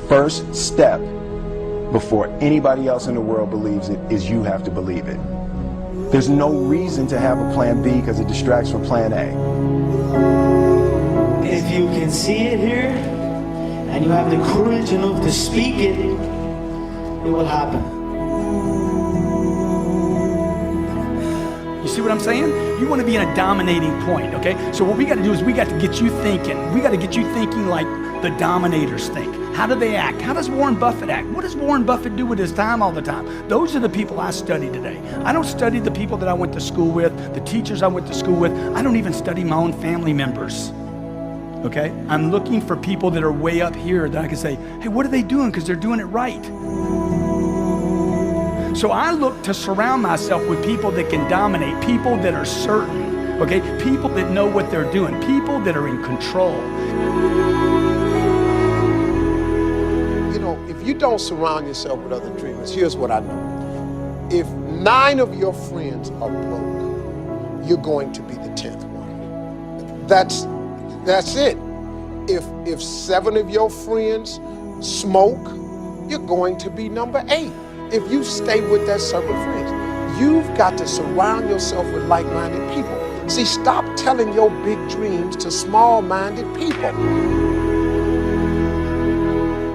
first step before anybody else in the world believes it is you have to believe it. There's no reason to have a plan B because it distracts from plan A. If you can see it here, and you have the courage enough to speak it, it will happen. You see what I'm saying? You want to be in a dominating point, okay? So what we got to do is we got to get you thinking. We got to get you thinking like the dominators think. How do they act? How does Warren Buffett act? What does Warren Buffett do with his time all the time? Those are the people I study today. I don't study the people that I went to school with, the teachers I went to school with. I don't even study my own family members, okay? I'm looking for people that are way up here that I can say, hey, what are they doing? Because they're doing it right. So I look to surround myself with people that can dominate, people that are certain, okay? People that know what they're doing, people that are in control. You know, if you don't surround yourself with other dreamers, here's what I know. If 9 of your friends are broke, you're going to be the 10th one. That's it. If 7 of your friends smoke, you're going to be number 8. If you stay with that circle of friends, you've got to surround yourself with like-minded people. See, stop telling your big dreams to small-minded people.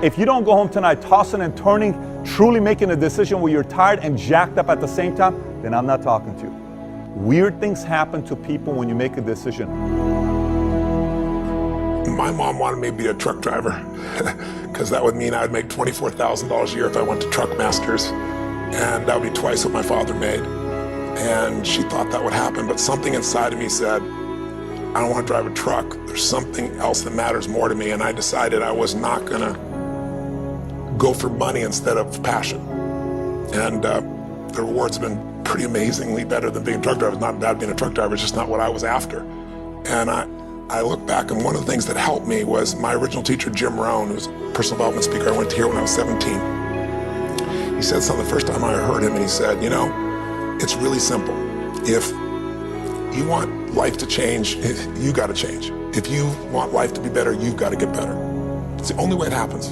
If you don't go home tonight tossing and turning, truly making a decision where you're tired and jacked up at the same time, then I'm not talking to you. Weird things happen to people when you make a decision. My mom wanted me to be a truck driver because that would mean I'd make $24,000 a year if I went to Truck Masters, and that would be twice what my father made. And she thought that would happen, but something inside of me said, I don't want to drive a truck. There's something else that matters more to me, and I decided I was not going to go for money instead of passion. And the rewards have been pretty amazingly better than being a truck driver. It's not bad being a truck driver, it's just not what I was after. And I look back, and one of the things that helped me was my original teacher, Jim Rohn, who's a personal development speaker. I went to hear when I was 17. He said something the first time I heard him, and he said, you know, it's really simple. If you want life to change, you got to change. If you want life to be better, you've got to get better. It's the only way it happens.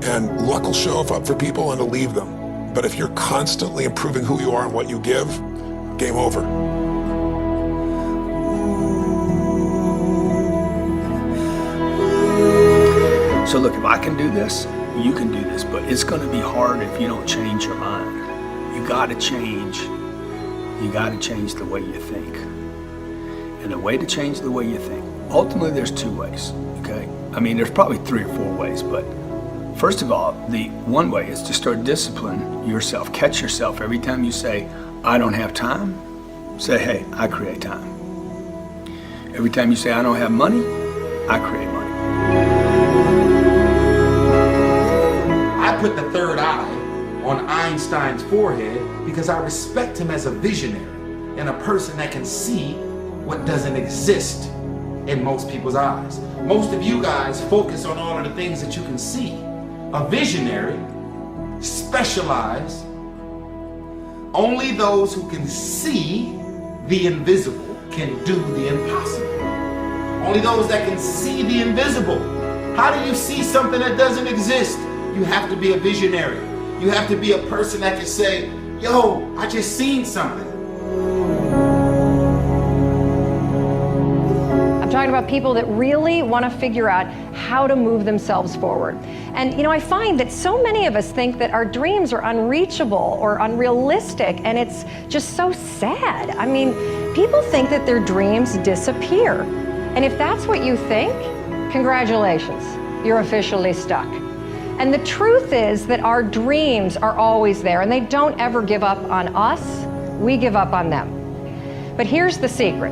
And luck will show up for people and to leave them. But if you're constantly improving who you are and what you give, game over. So look, if I can do this, you can do this, but it's gonna be hard if you don't change your mind. You gotta change the way you think. And the way to change the way you think, ultimately there's 2 ways, okay? I mean, there's probably 3 or 4 ways, but first of all, the one way is to start disciplining yourself. Catch yourself every time you say, I don't have time, say, hey, I create time. Every time you say, I don't have money, I create money. I put the third eye on Einstein's forehead because I respect him as a visionary and a person that can see what doesn't exist in most people's eyes. Most of you guys focus on all of the things that you can see. A visionary specializes. Only those who can see the invisible can do the impossible. Only those that can see the invisible. How do you see something that doesn't exist? You have to be a visionary. You have to be a person that can say, yo, I just seen something. I'm talking about people that really want to figure out how to move themselves forward. And you know, I find that so many of us think that our dreams are unreachable or unrealistic, and it's just so sad. I mean, people think that their dreams disappear. And if that's what you think, congratulations, you're officially stuck. And the truth is that our dreams are always there, and they don't ever give up on us, we give up on them. But here's the secret.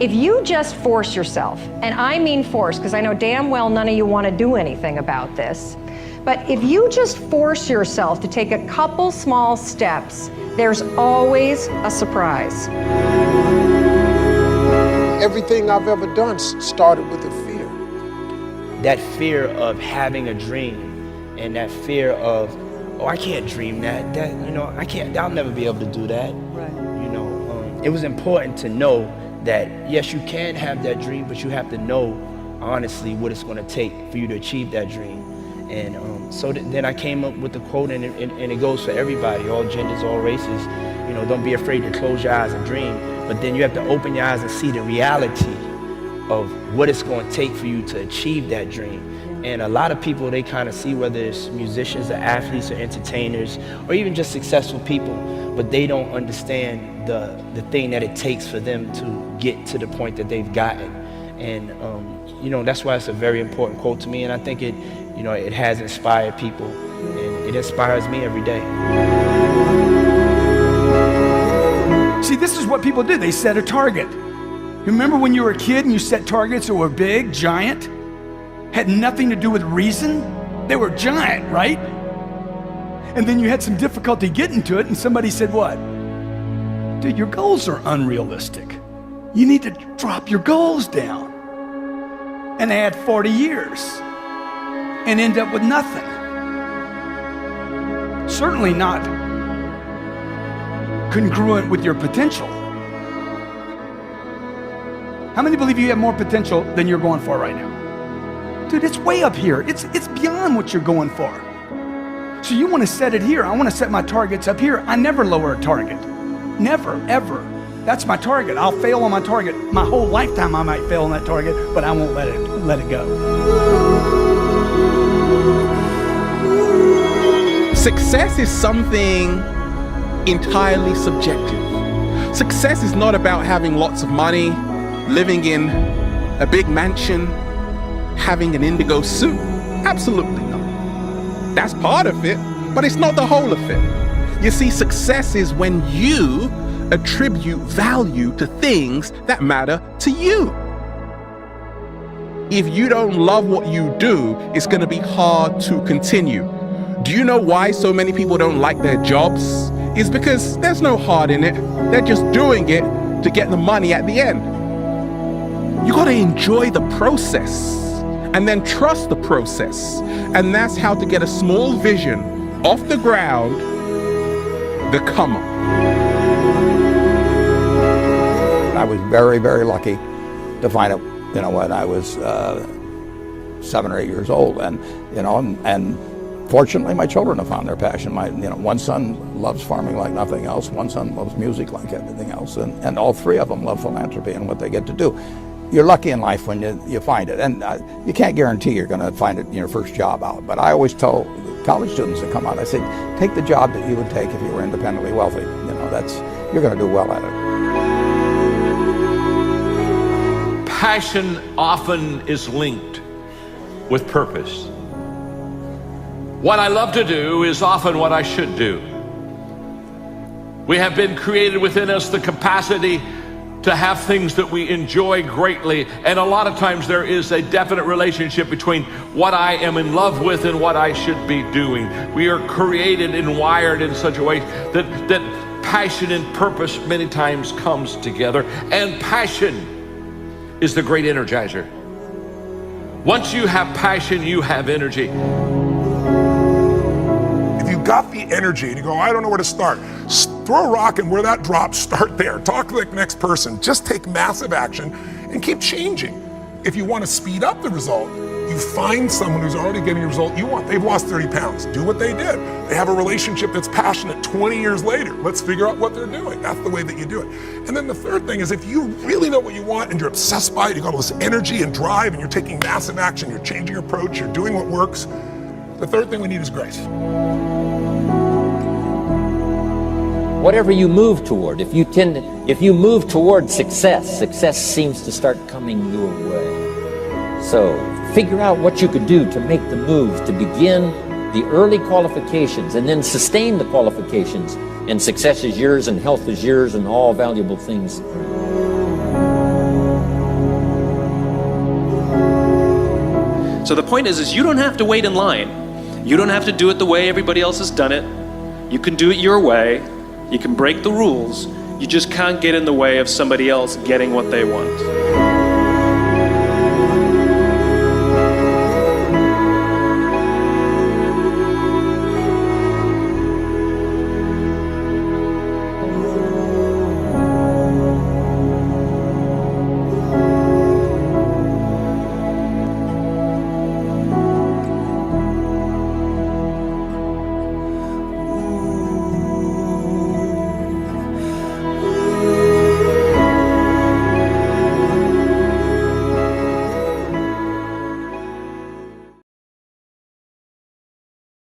If you just force yourself, and I mean force, because I know damn well none of you want to do anything about this, but if you just force yourself to take a couple small steps, there's always a surprise. Everything I've ever done started with a fear. That fear of having a dream, and that fear of, oh, I can't dream that, you know, I'll never be able to do that. Right. You know, it was important to know that, yes, you can have that dream, but you have to know, honestly, what it's gonna take for you to achieve that dream. And so then I came up with the quote, and it goes for everybody, all genders, all races. You know, don't be afraid to close your eyes and dream, but then you have to open your eyes and see the reality of what it's going to take for you to achieve that dream. And a lot of people, they kind of see, whether it's musicians or athletes or entertainers or even just successful people, but they don't understand the thing that it takes for them to get to the point that they've gotten. And you know, that's why it's a very important quote to me, and I think it, you know, it has inspired people, and it inspires me every day. See, this is what people do. They set a target. You remember when you were a kid and you set targets that were big, giant, had nothing to do with reason? They were giant, right? And then you had some difficulty getting to it, and somebody said, what? Dude, your goals are unrealistic. You need to drop your goals down. And add 40 years and end up with nothing. Certainly not congruent with your potential. How many believe you have more potential than you're going for right now? Dude, it's way up here. It's beyond what you're going for. So you want to set it here. I want to set my targets up here. I never lower a target. Never, ever. That's my target. I'll fail on my target. My whole lifetime I might fail on that target, but I won't let it go. Success is something entirely subjective. Success is not about having lots of money, living in a big mansion, having an indigo suit. Absolutely not. That's part of it, but it's not the whole of it. You see, success is when you attribute value to things that matter to you. If you don't love what you do, it's going to be hard to continue. Do you know why so many people don't like their jobs? It's because there's no heart in it. They're just doing it to get the money at the end. You got to enjoy the process and then trust the process. And that's how to get a small vision off the ground, the come up. I was very, very lucky to find it, you know, when I was 7 or 8 years old, and you know, and fortunately, my children have found their passion. One son loves farming like nothing else. One son loves music like everything else, and all three of them love philanthropy and what they get to do. You're lucky in life when you find it, and you can't guarantee you're going to find it in your first job out. But I always tell college students that come out, I say, take the job that you would take if you were independently wealthy. You know, you're going to do well at it. Passion often is linked with purpose. What I love to do is often what I should do. We have been created within us the capacity to have things that we enjoy greatly, and a lot of times there is a definite relationship between what I am in love with and what I should be doing. We are created and wired in such a way that passion and purpose many times comes together, and passion is the great energizer. Once you have passion, you have energy. If you got the energy and you go, I don't know where to start, throw a rock and where that drops, start there. Talk to the next person. Just take massive action and keep changing. If you want to speed up the result, you find someone who's already getting the result you want. They've lost 30 pounds. Do what they did. They have a relationship that's passionate 20 years later. Let's figure out what they're doing. That's the way that you do it. And then the third thing is, if you really know what you want and you're obsessed by it, you got all this energy and drive and you're taking massive action, you're changing your approach, you're doing what works, the third thing we need is grace. Whatever you move toward, if you move toward success seems to start coming your way. So figure out what you could do to make the move, to begin the early qualifications and then sustain the qualifications, and success is yours and health is yours and all valuable things. So the point is you don't have to wait in line. You don't have to do it the way everybody else has done it. You can do it your way. You can break the rules. You just can't get in the way of somebody else getting what they want.